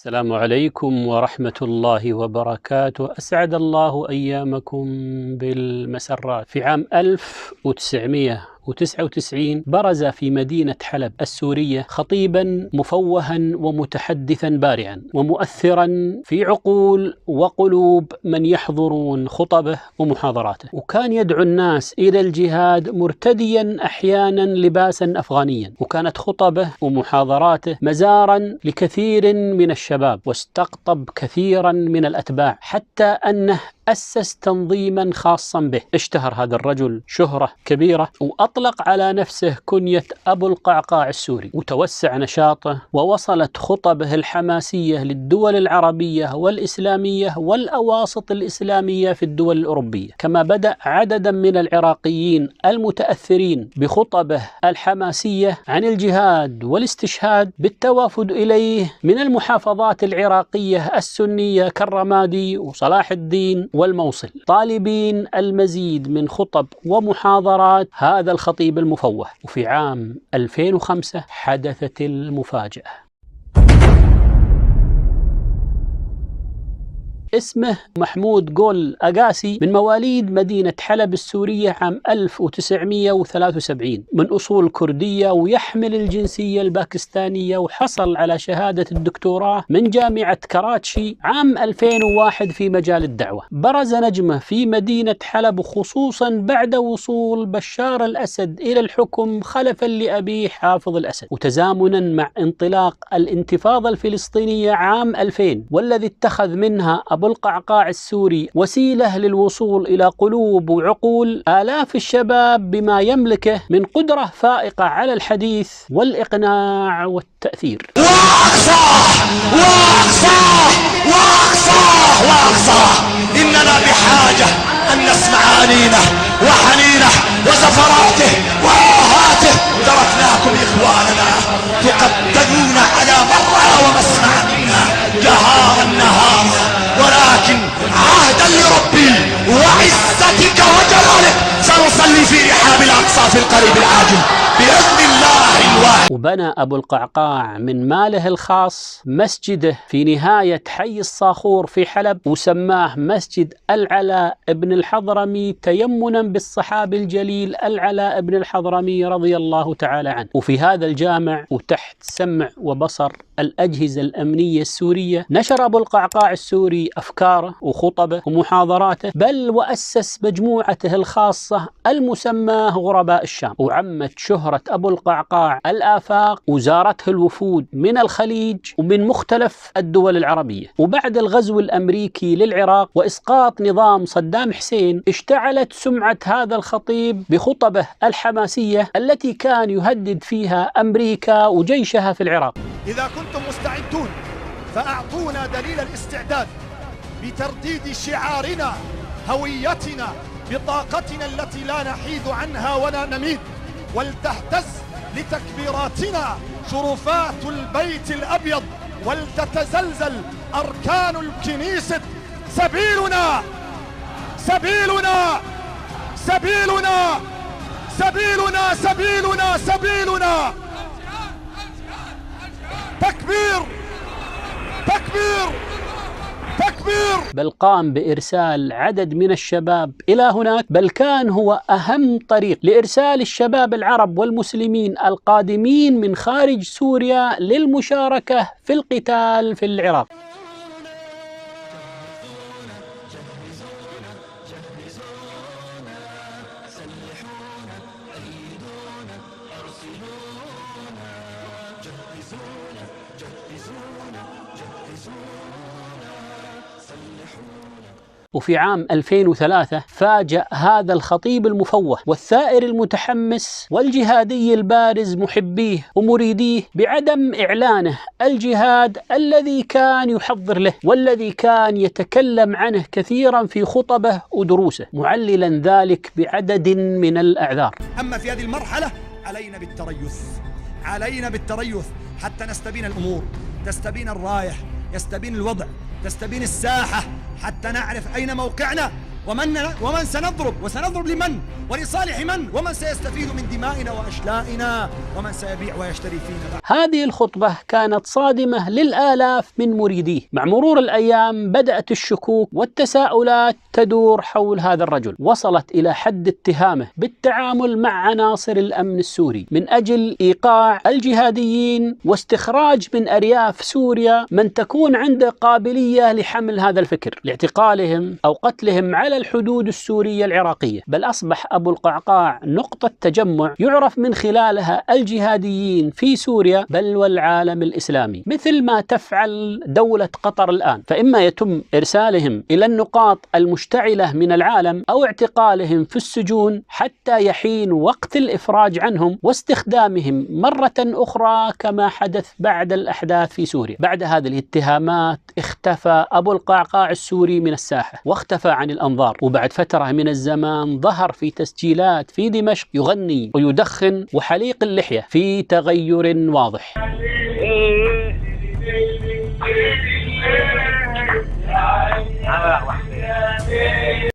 السلام عليكم ورحمة الله وبركاته. أسعد الله أيامكم بالمسرات. في عام 1999 برز في مدينة حلب السورية خطيبا مفوها ومتحدثا بارعا ومؤثرا في عقول وقلوب من يحضرون خطبه ومحاضراته، وكان يدعو الناس إلى الجهاد مرتديا أحيانا لباسا أفغانيا، وكانت خطبه ومحاضراته مزارا لكثير من الشباب واستقطب كثيرا من الأتباع، حتى أنه أسس تنظيما خاصا به. اشتهر هذا الرجل شهرة كبيرة وأطلق على نفسه كنية أبو القعقاع السوري، وتوسع نشاطه ووصلت خطبه الحماسية للدول العربية والإسلامية والأواسط الإسلامية في الدول الأوروبية. كما بدأ عددا من العراقيين المتأثرين بخطبه الحماسية عن الجهاد والاستشهاد بالتوافد إليه من المحافظات العراقية السنية كالرمادي وصلاح الدين والموصل، طالبين المزيد من خطب ومحاضرات هذا الخطيب المفوه. وفي عام 2005 حدثت المفاجأة. اسمه محمود قول أقاسي، من مواليد مدينة حلب السورية عام 1973، من أصول كردية ويحمل الجنسية الباكستانية، وحصل على شهادة الدكتوراه من جامعة كراتشي عام 2001 في مجال الدعوة. برز نجمه في مدينة حلب خصوصا بعد وصول بشار الأسد إلى الحكم خلفا لأبيه حافظ الأسد، وتزامنا مع انطلاق الانتفاضة الفلسطينية عام 2000، والذي اتخذ منها أبو القعقاع السوري وسيلة للوصول إلى قلوب وعقول آلاف الشباب بما يملكه من قدرة فائقة على الحديث والإقناع والتأثير. وأقصى إننا بحاجة أن نسمع أنينه وحنينه وزفراته وآهاته. تركناكم إخواننا تقدمون على مرة ومسمع منا جهارا نهارا، ولكن عهدا لربي وعزتك وجلالك سنصلي في رحاب الأقصى في القريب العاجل بإذن الله الواحد. وبنى أبو القعقاع من ماله الخاص مسجده في نهاية حي الصاخور في حلب، وسماه مسجد العلاء بن الحضرمي تيمنا بالصحابي الجليل العلاء بن الحضرمي رضي الله تعالى عنه. وفي هذا الجامع وتحت سمع وبصر الأجهزة الأمنية السورية نشر أبو القعقاع السوري أفكاره وخطبه ومحاضراته، بل وأسس مجموعته الخاصة المسماه غرباء الشام، وعمت شهرة أبو القعقاع الآفاق، وزارته الوفود من الخليج ومن مختلف الدول العربية. وبعد الغزو الأمريكي للعراق وإسقاط نظام صدام حسين، اشتعلت سمعة هذا الخطيب بخطبه الحماسية التي كان يهدد فيها أمريكا وجيشها في العراق. إذا كنتم مستعدون فأعطونا دليل الاستعداد بترديد شعارنا، هويتنا، بطاقتنا التي لا نحيد عنها ولا نميد، ولتهتز لتكبيراتنا شرفات البيت الأبيض، ولتتزلزل أركان الكنيسة. سبيلنا سبيلنا سبيلنا سبيلنا سبيلنا سبيلنا. تكبير تكبير تكبير. بل قام بإرسال عدد من الشباب إلى هناك، بل كان هو أهم طريق لإرسال الشباب العرب والمسلمين القادمين من خارج سوريا للمشاركة في القتال في العراق. وفي عام 2003 فاجأ هذا الخطيب المفوه والثائر المتحمس والجهادي البارز محبيه ومريديه بعدم إعلانه الجهاد الذي كان يحضر له والذي كان يتكلم عنه كثيرا في خطبه ودروسه، معللا ذلك بعدد من الأعذار. أما في هذه المرحلة علينا بالتريث حتى نستبين الأمور، تستبين الرايح، يستبين الوضع، تستبين الساحة، حتى نعرف أين موقعنا ومن سنضرب، وسنضرب لمن ولصالح من، ومن سيستفيد من دمائنا وأشلائنا، ومن سيبيع ويشتري فينا. هذه الخطبة كانت صادمة للآلاف من مريديه. مع مرور الأيام بدأت الشكوك والتساؤلات تدور حول هذا الرجل، وصلت إلى حد اتهامه بالتعامل مع عناصر الأمن السوري من أجل إيقاع الجهاديين واستخراج من أرياف سوريا من تكون عنده قابلية لحمل هذا الفكر، لاعتقالهم أو قتلهم على الحدود السورية العراقية. بل أصبح أبو القعقاع نقطة تجمع يعرف من خلالها الجهاديين في سوريا بل والعالم الإسلامي، مثل ما تفعل دولة قطر الآن. فإما يتم إرسالهم إلى النقاط المشتعلة من العالم أو اعتقالهم في السجون حتى يحين وقت الإفراج عنهم واستخدامهم مرة أخرى كما حدث بعد الأحداث في سوريا. بعد هذه الاتهامات اختفى أبو القعقاع السوري من الساحة واختفى عن الأنظار، وبعد فترة من الزمان ظهر في تسجيلات في دمشق يغني ويدخن وحليق اللحية في تغير واضح.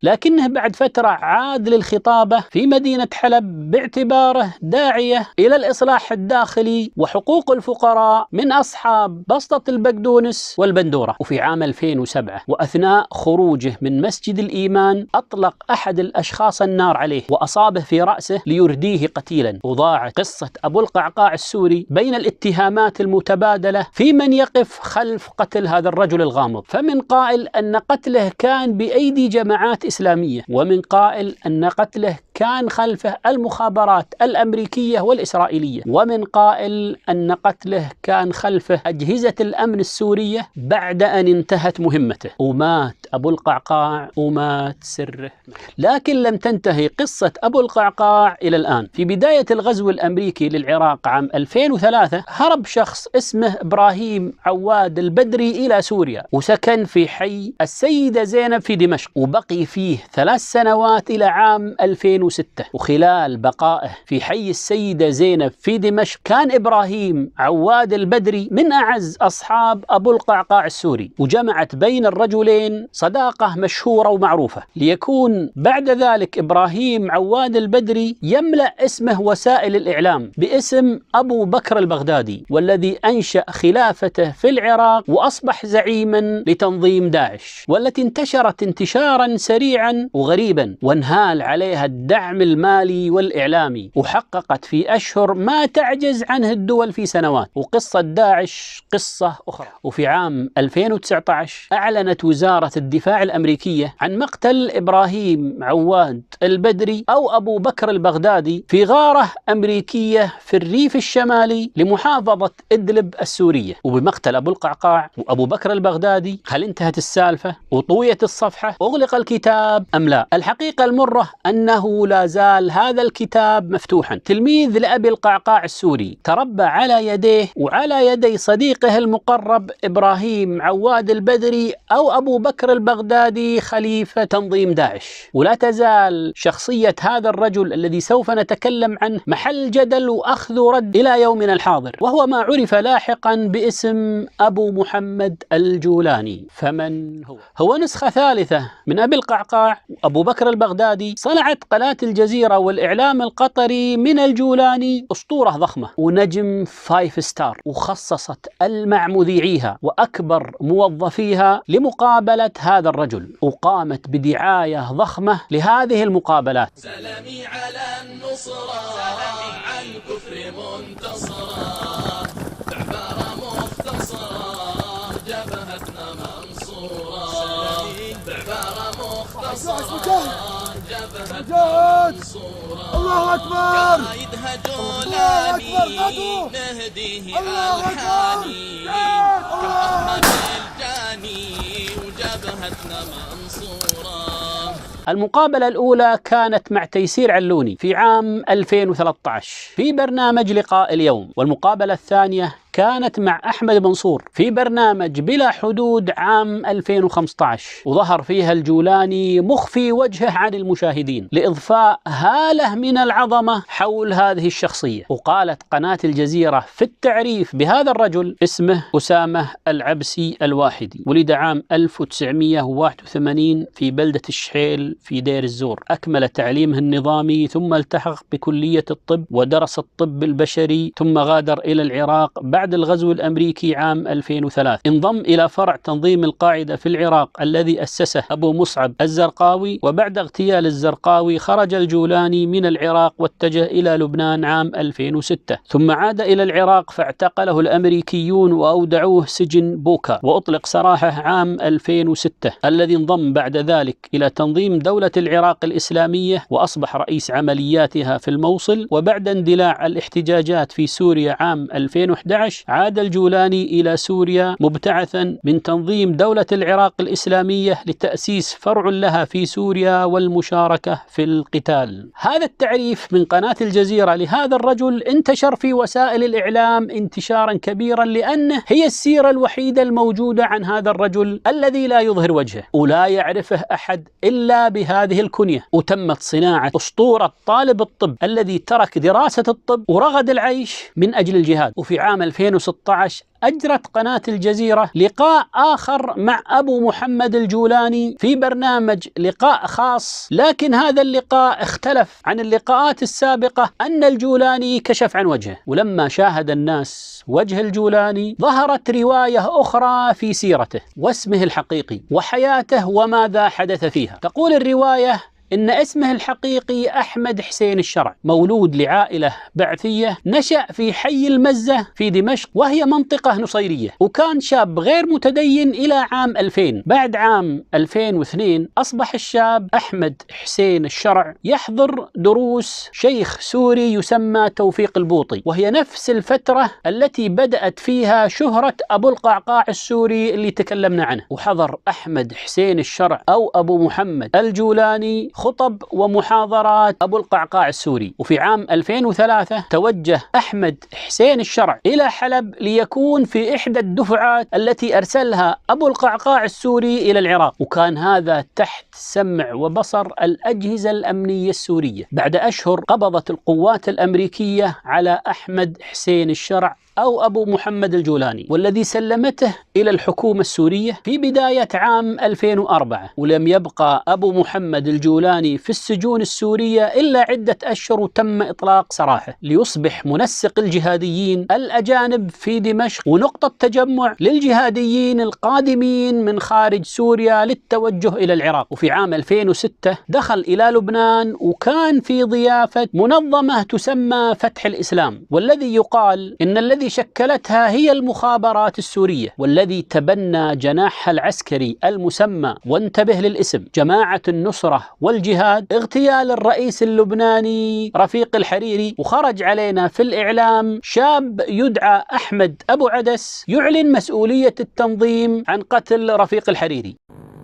لكنه بعد فترة عاد للخطابة في مدينة حلب باعتباره داعية إلى الإصلاح الداخلي وحقوق الفقراء من أصحاب بسطة البقدونس والبندورة. وفي عام 2007 وأثناء خروجه من مسجد الإيمان أطلق أحد الأشخاص النار عليه وأصابه في رأسه ليرديه قتيلا. وضاعت قصة أبو القعقاع السوري بين الاتهامات المتبادلة في من يقف خلف قتل هذا الرجل الغامض، فمن قائل أن قتله كان بأيدي جماعات إسلامية، ومن قائل أن قتله كان خلفه المخابرات الأمريكية والإسرائيلية، ومن قائل أن قتله كان خلفه أجهزة الأمن السورية بعد أن انتهت مهمته. ومات أبو القعقاع ومات سره. لكن لم تنتهي قصة أبو القعقاع إلى الآن. في بداية الغزو الأمريكي للعراق عام 2003 هرب شخص اسمه إبراهيم عواد البدري إلى سوريا، وسكن في حي السيدة زينب في دمشق، وبقي فيه 3 سنوات إلى عام 2006. وخلال بقائه في حي السيدة زينب في دمشق كان إبراهيم عواد البدري من أعز أصحاب أبو القعقاع السوري، وجمعت بين الرجلين صداقة مشهورة ومعروفة، ليكون بعد ذلك إبراهيم عواد البدري يملأ اسمه وسائل الإعلام باسم أبو بكر البغدادي، والذي أنشأ خلافته في العراق وأصبح زعيما لتنظيم داعش، والتي انتشرت انتشارا سريعا وغريبا وانهال عليها الدعم المالي والإعلامي، وحققت في أشهر ما تعجز عنه الدول في سنوات. وقصة داعش قصة أخرى. وفي عام 2019 أعلنت وزارة الدفاع الأمريكية عن مقتل إبراهيم عواد البدري أو أبو بكر البغدادي في غارة أمريكية في الريف الشمالي لمحافظة إدلب السورية. وبمقتل أبو القعقاع وأبو بكر البغدادي هل انتهت السالفة وطويت الصفحة؟ أغلق الكتاب أم لا؟ الحقيقة المرة أنه لا زال هذا الكتاب مفتوحا. تلميذ لأبي القعقاع السوري تربى على يديه وعلى يدي صديقه المقرب إبراهيم عواد البدري أو أبو بكر البغدادي خليفة تنظيم داعش، ولا تزال شخصية هذا الرجل الذي سوف نتكلم عنه محل جدل وأخذ ورد إلى يومنا الحاضر، وهو ما عرف لاحقا باسم أبو محمد الجولاني. فمن هو؟ هو نسخة ثالثة من أبي القعقاع وأبو بكر البغدادي. صنعت قناة الجزيرة والإعلام القطري من الجولاني أسطورة ضخمة ونجم 5 ستار، وخصصت ألمع مذيعيها وأكبر موظفيها لمقابلة هذا الرجل، وقامت بدعاية ضخمة لهذه المقابلات. سلامي على النصرة عن كفر منتصرة، بعبارة مختصرة جبهتنا منصورة، بعبارة مختصرة جبهتنا منصورة. الله أكبر، قايدها جولاني نهديه الحاني، كرهنا الجاني وجبهتنا منصورة. المقابلة الأولى كانت مع تيسير علوني في عام 2013 في برنامج لقاء اليوم، والمقابلة الثانية كانت مع أحمد منصور في برنامج بلا حدود عام 2015، وظهر فيها الجولاني مخفي وجهه عن المشاهدين لإضفاء هالة من العظمة حول هذه الشخصية. وقالت قناة الجزيرة في التعريف بهذا الرجل: اسمه أسامة العبسي الواحدي، ولد عام 1981 في بلدة الشحيل في دير الزور، أكمل تعليمه النظامي ثم التحق بكلية الطب ودرس الطب البشري، ثم غادر إلى العراق بعد الغزو الأمريكي عام 2003. انضم إلى فرع تنظيم القاعدة في العراق الذي أسسه أبو مصعب الزرقاوي، وبعد اغتيال الزرقاوي خرج الجولاني من العراق واتجه إلى لبنان عام 2006، ثم عاد إلى العراق فاعتقله الأمريكيون وأودعوه سجن بوكا، وأطلق سراحه عام 2006، الذي انضم بعد ذلك إلى تنظيم دولة العراق الإسلامية وأصبح رئيس عملياتها في الموصل. وبعد اندلاع الاحتجاجات في سوريا عام 2011 عاد الجولاني إلى سوريا مبتعثا من تنظيم دولة العراق الإسلامية لتأسيس فرع لها في سوريا والمشاركة في القتال. هذا التعريف من قناة الجزيرة لهذا الرجل انتشر في وسائل الإعلام انتشارا كبيرا، لأنه هي السيرة الوحيدة الموجودة عن هذا الرجل الذي لا يظهر وجهه ولا يعرفه أحد إلا بهذه الكنية. وتمت صناعة أسطورة طالب الطب الذي ترك دراسة الطب ورغد العيش من أجل الجهاد. وفي عام 2016 أجرت قناة الجزيرة لقاء آخر مع أبو محمد الجولاني في برنامج لقاء خاص، لكن هذا اللقاء اختلف عن اللقاءات السابقة أن الجولاني كشف عن وجهه. ولما شاهد الناس وجه الجولاني ظهرت رواية أخرى في سيرته واسمه الحقيقي وحياته وماذا حدث فيها. تقول الرواية إن اسمه الحقيقي أحمد حسين الشرع، مولود لعائلة بعثية، نشأ في حي المزة في دمشق وهي منطقة نصيرية، وكان شاب غير متدين إلى عام 2000. بعد عام 2002 أصبح الشاب أحمد حسين الشرع يحضر دروس شيخ سوري يسمى توفيق البوطي، وهي نفس الفترة التي بدأت فيها شهرة أبو القعقاع السوري اللي تكلمنا عنه. وحضر أحمد حسين الشرع أو أبو محمد الجولاني خطب ومحاضرات أبو القعقاع السوري. وفي عام 2003 توجه أحمد حسين الشرع إلى حلب ليكون في إحدى الدفعات التي أرسلها أبو القعقاع السوري إلى العراق، وكان هذا تحت سمع وبصر الأجهزة الأمنية السورية. بعد أشهر قبضت القوات الأمريكية على أحمد حسين الشرع أو أبو محمد الجولاني، والذي سلمته إلى الحكومة السورية في بداية عام 2004. ولم يبقى أبو محمد الجولاني في السجون السورية إلا عدة أشهر وتم إطلاق سراحه ليصبح منسق الجهاديين الأجانب في دمشق ونقطة تجمع للجهاديين القادمين من خارج سوريا للتوجه إلى العراق. وفي عام 2006 دخل إلى لبنان وكان في ضيافة منظمة تسمى فتح الإسلام، والذي يقال إن الذي شكلتها هي المخابرات السورية، والذي تبنى جناحها العسكري المسمى، وانتبه للاسم، جماعة النصرة والجهاد، اغتيال الرئيس اللبناني رفيق الحريري. وخرج علينا في الإعلام شاب يدعى أحمد أبو عدس يعلن مسؤولية التنظيم عن قتل رفيق الحريري.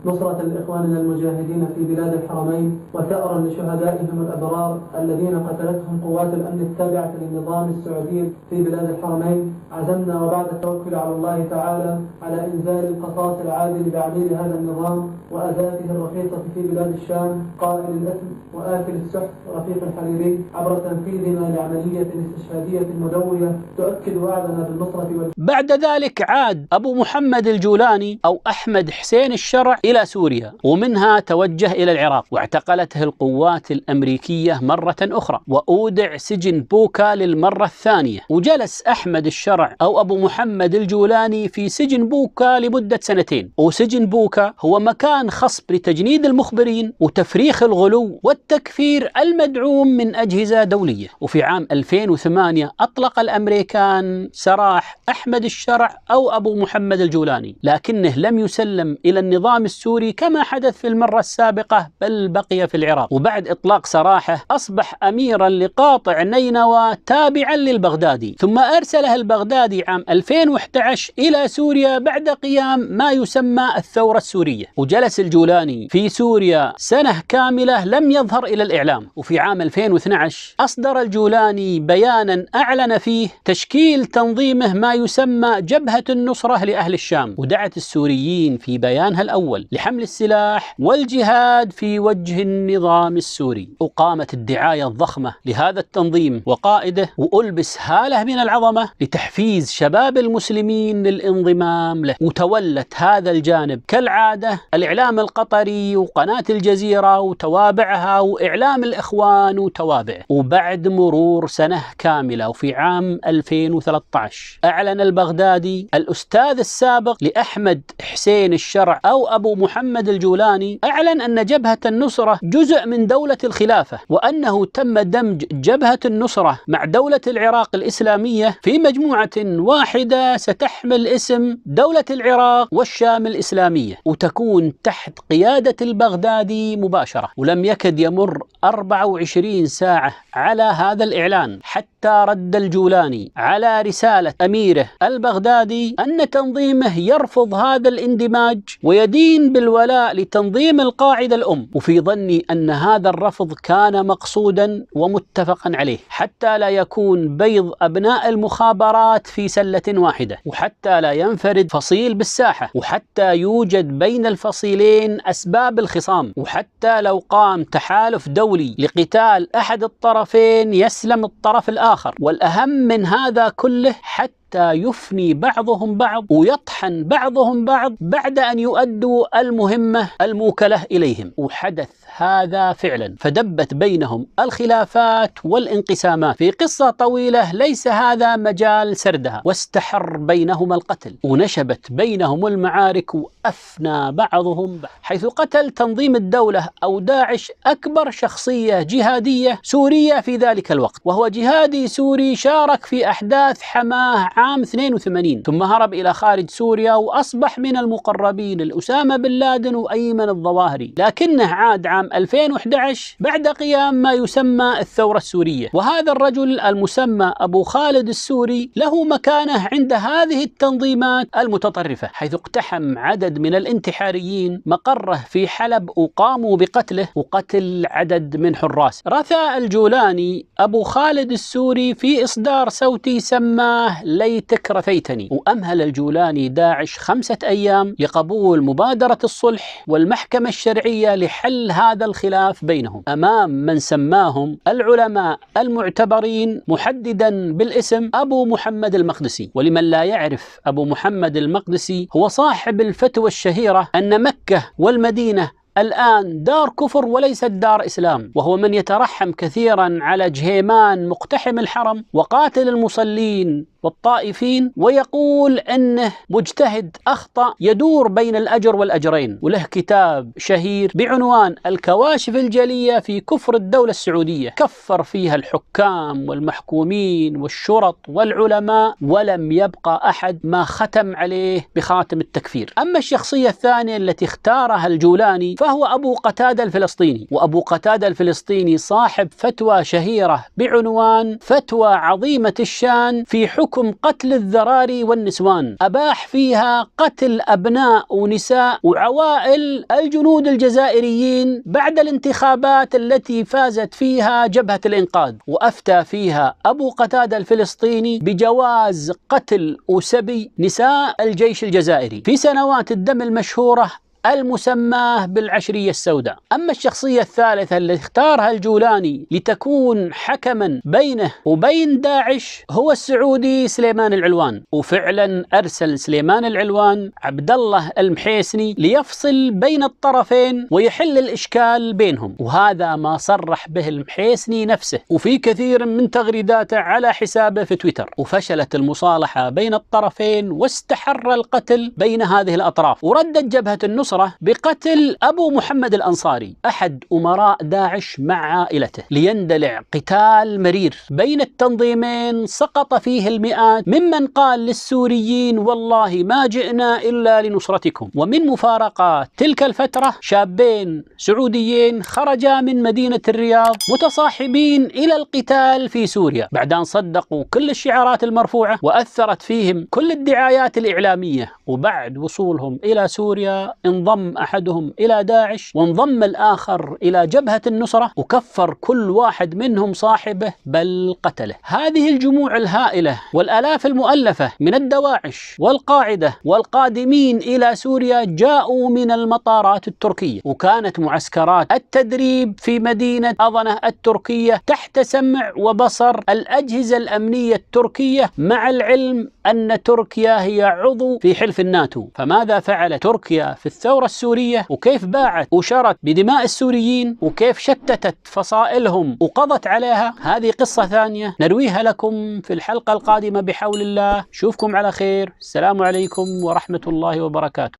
نصرة لإخواننا المجاهدين في بلاد الحرمين وثأرا لشهدائهم الأبرار الذين قتلتهم قوات الأمن التابعة للنظام السعودي في بلاد الحرمين، عزمنا وبعد التوكل على الله تعالى على إنزال القصاص العادل بعميل هذا النظام وأداته الرخيصة في بلاد الشام، قائل الإثم وآكل السحت رفيق الحريري، عبر تنفيذنا لعملية استشهادية مدوية تؤكد وعدنا بالنصرة بعد ذلك عاد أبو محمد الجولاني أو أحمد حسين الشرع إلى سوريا، ومنها توجه إلى العراق، واعتقلته القوات الأمريكية مرة أخرى، وأودع سجن بوكا للمرة الثانية. وجلس أحمد الشرع أو أبو محمد الجولاني في سجن بوكا لمدة 2 سنين. وسجن بوكا هو مكان خصب لتجنيد المخبرين وتفريخ الغلو والتكفير المدعوم من أجهزة دولية. وفي عام 2008 أطلق الأمريكان سراح أحمد الشرع أو أبو محمد الجولاني، لكنه لم يسلم إلى النظام السوري كما حدث في المرة السابقة، بل بقي في العراق. وبعد إطلاق سراحه أصبح أميرا لقاطع نينوى تابعا للبغدادي، ثم أرسله البغدادي البغدادي عام 2011 إلى سوريا بعد قيام ما يسمى الثورة السورية، وجلس الجولاني في سوريا سنة كاملة لم يظهر إلى الإعلام. وفي عام 2012 أصدر الجولاني بيانا أعلن فيه تشكيل تنظيمه ما يسمى جبهة النصرة لأهل الشام، ودعت السوريين في بيانها الأول لحمل السلاح والجهاد في وجه النظام السوري. وقامت الدعاية الضخمة لهذا التنظيم وقائده، وألبس هالة من العظمة لتحفيز شباب المسلمين للانضمام له. وتولت هذا الجانب كالعادة الإعلام القطري وقناة الجزيرة وتوابعها وإعلام الإخوان وتوابعه. وبعد مرور سنة كاملة وفي عام 2013 أعلن البغدادي الأستاذ السابق لأحمد حسين الشرع أو أبو محمد الجولاني، أعلن أن جبهة النصرة جزء من دولة الخلافة، وأنه تم دمج جبهة النصرة مع دولة العراق الإسلامية في مجموعة واحدة ستحمل اسم دولة العراق والشام الإسلامية، وتكون تحت قيادة البغدادي مباشرة. ولم يكد يمر 24 ساعة على هذا الإعلان حتى رد الجولاني على رسالة أميره البغدادي أن تنظيمه يرفض هذا الاندماج ويدين بالولاء لتنظيم القاعدة الأم. وفي ظني أن هذا الرفض كان مقصودا ومتفقا عليه حتى لا يكون بيض أبناء المخابرات في سلة واحدة، وحتى لا ينفرد فصيل بالساحة، وحتى يوجد بين الفصيلين أسباب الخصام، وحتى لو قام تحالف دولي لقتال أحد الطرفين يسلم الطرف الآخر. والأهم من هذا كله حتى يفني بعضهم بعض ويطحن بعضهم بعض بعد أن يؤدوا المهمة الموكلة إليهم. وحدث هذا فعلا، فدبت بينهم الخلافات والانقسامات في قصة طويلة ليس هذا مجال سردها، واستحر بينهما القتل ونشبت بينهم المعارك وأفنى بعضهم بعض، حيث قتل تنظيم الدولة أو داعش أكبر شخصية جهادية سورية في ذلك الوقت، وهو جهادي سوري شارك في أحداث حماه عام 82 ثم هرب إلى خارج سوريا وأصبح من المقربين لأسامة بن لادن وأيمن الظواهري، لكنه عاد عام 2011 بعد قيام ما يسمى الثورة السورية. وهذا الرجل المسمى أبو خالد السوري له مكانة عند هذه التنظيمات المتطرفة، حيث اقتحم عدد من الانتحاريين مقره في حلب وقاموا بقتله وقتل عدد من حراس. رثى الجولاني أبو خالد السوري في إصدار صوتي سماه ليتك رثيتني، وأمهل الجولاني داعش 5 أيام لقبول مبادرة الصلح والمحكمة الشرعية لحل هذا الخلاف بينهم أمام من سماهم العلماء المعتبرين، محددا بالاسم أبو محمد المقدسي. ولمن لا يعرف، أبو محمد المقدسي هو صاحب الفتوى الشهيرة أن مكة والمدينة الآن دار كفر وليست دار إسلام، وهو من يترحم كثيرا على جهيمان مقتحم الحرم وقاتل المصلين والطائفين، ويقول أنه مجتهد أخطأ يدور بين الأجر والأجرين. وله كتاب شهير بعنوان الكواشف الجلية في كفر الدولة السعودية، كفر فيها الحكام والمحكومين والشرط والعلماء، ولم يبقى أحد ما ختم عليه بخاتم التكفير. أما الشخصية الثانية التي اختارها الجولاني فهو أبو قتادة الفلسطيني، وأبو قتادة الفلسطيني صاحب فتوى شهيرة بعنوان فتوى عظيمة الشان في حكم قتل الذراري والنسوان، أباح فيها قتل أبناء ونساء وعوائل الجنود الجزائريين بعد الانتخابات التي فازت فيها جبهة الإنقاذ، وأفتى فيها أبو قتادة الفلسطيني بجواز قتل وسبي نساء الجيش الجزائري في سنوات الدم المشهورة المسماه بالعشرية السوداء. أما الشخصية الثالثة التي اختارها الجولاني لتكون حكما بينه وبين داعش هو السعودي سليمان العلوان، وفعلا أرسل سليمان العلوان عبد الله المحيسني ليفصل بين الطرفين ويحل الإشكال بينهم، وهذا ما صرح به المحيسني نفسه وفي كثير من تغريداته على حسابه في تويتر. وفشلت المصالحة بين الطرفين واستحر القتل بين هذه الأطراف، وردت جبهة النصرة النصرة بقتل أبو محمد الأنصاري أحد أمراء داعش مع عائلته، ليندلع قتال مرير بين التنظيمين سقط فيه المئات ممن قال للسوريين والله ما جئنا إلا لنصرتكم. ومن مفارقات تلك الفترة شابين سعوديين خرجا من مدينة الرياض متصاحبين إلى القتال في سوريا بعد أن صدقوا كل الشعارات المرفوعة وأثرت فيهم كل الدعايات الإعلامية. وبعد وصولهم إلى سوريا انضم أحدهم إلى داعش وانضم الآخر إلى جبهة النصرة، وكفر كل واحد منهم صاحبه بل قتله. هذه الجموع الهائلة والآلاف المؤلفة من الدواعش والقاعدة والقادمين إلى سوريا جاءوا من المطارات التركية، وكانت معسكرات التدريب في مدينة أضنة التركية تحت سمع وبصر الأجهزة الأمنية التركية، مع العلم أن تركيا هي عضو في حلف الناتو. فماذا فعلت تركيا في الثورة السورية؟ وكيف باعت وشرت بدماء السوريين؟ وكيف شتتت فصائلهم وقضت عليها؟ هذه قصة ثانية نرويها لكم في الحلقة القادمة بحول الله. شوفكم على خير. السلام عليكم ورحمة الله وبركاته.